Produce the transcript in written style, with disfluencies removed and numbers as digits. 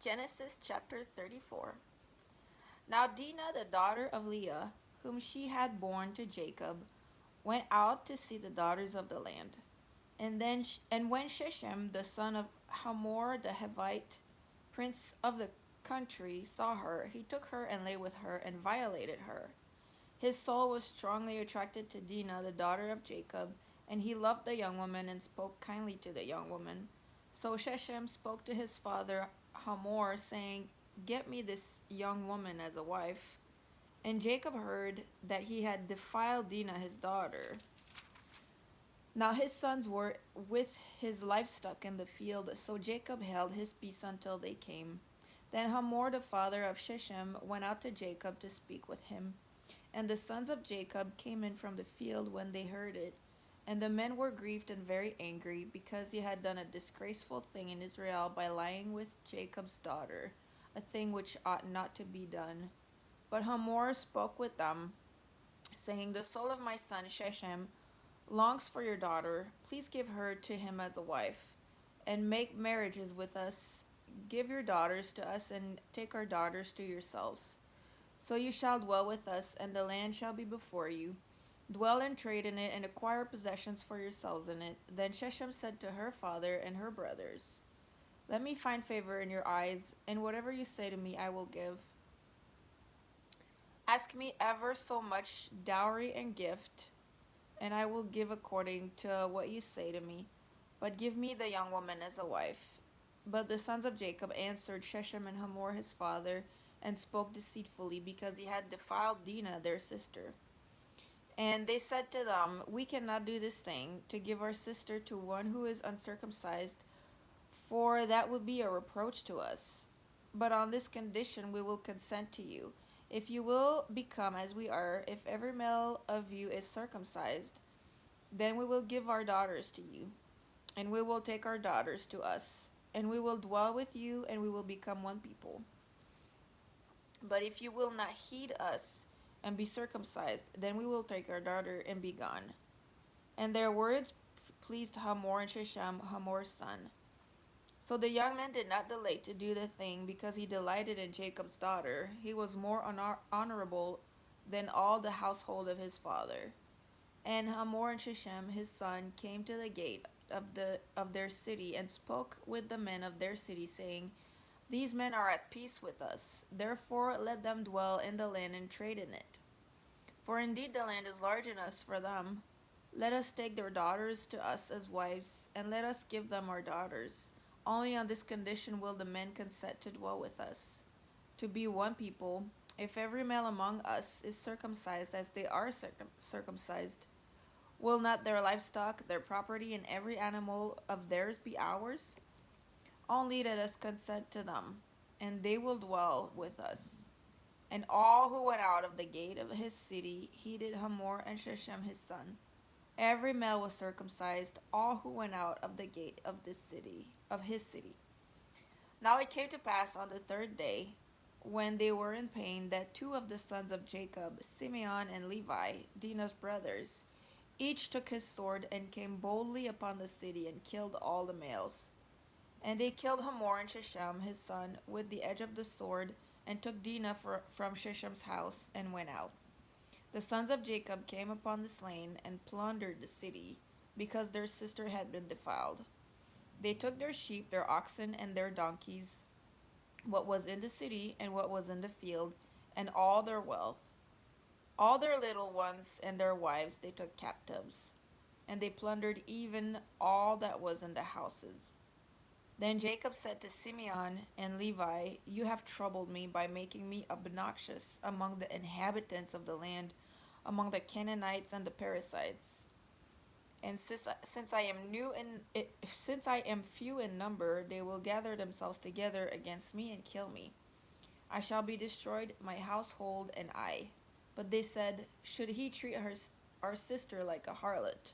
Genesis chapter 34. Now Dinah, the daughter of Leah, whom she had borne to Jacob, went out to see the daughters of the land. And when Shechem, the son of Hamor the Hivite, prince of the country, saw her, he took her and lay with her and violated her. His soul was strongly attracted to Dinah, the daughter of Jacob, and he loved the young woman and spoke kindly to the young woman. So Shechem spoke to his father Hamor, saying, "Get me this young woman as a wife." And Jacob heard that he had defiled Dinah his daughter. Now his sons were with his livestock in the field, so Jacob held his peace until they came. Then Hamor the father of Shechem went out to Jacob to speak with him. And the sons of Jacob came in from the field when they heard it. And the men were grieved and very angry, because he had done a disgraceful thing in Israel by lying with Jacob's daughter, a thing which ought not to be done. But Hamor spoke with them, saying, "The soul of my son Shechem longs for your daughter. Please give her to him as a wife, and make marriages with us. Give your daughters to us, and take our daughters to yourselves. So you shall dwell with us, and the land shall be before you. Dwell and trade in it, and acquire possessions for yourselves in it." Then Shechem said to her father and her brothers, "Let me find favor in your eyes, and whatever you say to me I will give. Ask me ever so much dowry and gift, and I will give according to what you say to me. But give me the young woman as a wife." But the sons of Jacob answered Shechem and Hamor his father, and spoke deceitfully, because he had defiled Dinah their sister. And they said to them, "We cannot do this thing, to give our sister to one who is uncircumcised, for that would be a reproach to us. But on this condition we will consent to you. If you will become as we are, if every male of you is circumcised, then we will give our daughters to you, and we will take our daughters to us, and we will dwell with you, and we will become one people. But if you will not heed us and be circumcised, then we will take our daughter and be gone." And their words pleased Hamor and Shechem, Hamor's son. So the young man did not delay to do the thing, because he delighted in Jacob's daughter. He was more honorable than all the household of his father. And Hamor and Shechem his son came to the gate of their city, and spoke with the men of their city, saying, "These men are at peace with us, therefore let them dwell in the land and trade in it. For indeed the land is large enough for them. Let us take their daughters to us as wives, and let us give them our daughters. Only on this condition will the men consent to dwell with us, to be one people, if every male among us is circumcised as they are circumcised. Will not their livestock, their property, and every animal of theirs be ours? Only let us consent to them, and they will dwell with us." And all who went out of the gate of his city heeded Hamor and Shechem his son. Every male was circumcised, all who went out of the gate of his city. Now it came to pass on the third day, when they were in pain, that two of the sons of Jacob, Simeon and Levi, Dinah's brothers, each took his sword and came boldly upon the city and killed all the males. And they killed Hamor and Shechem his son with the edge of the sword, and took Dinah from Shechem's house, and went out. The sons of Jacob came upon the slain, and plundered the city, because their sister had been defiled. They took their sheep, their oxen, and their donkeys, what was in the city and what was in the field, and all their wealth. All their little ones and their wives they took captives, and they plundered even all that was in the houses. Then Jacob said to Simeon and Levi, "You have troubled me by making me obnoxious among the inhabitants of the land, among the Canaanites and the Perizzites. And since I am few in number, they will gather themselves together against me and kill me. I shall be destroyed, my household and I." But they said, "Should he treat our sister like a harlot?"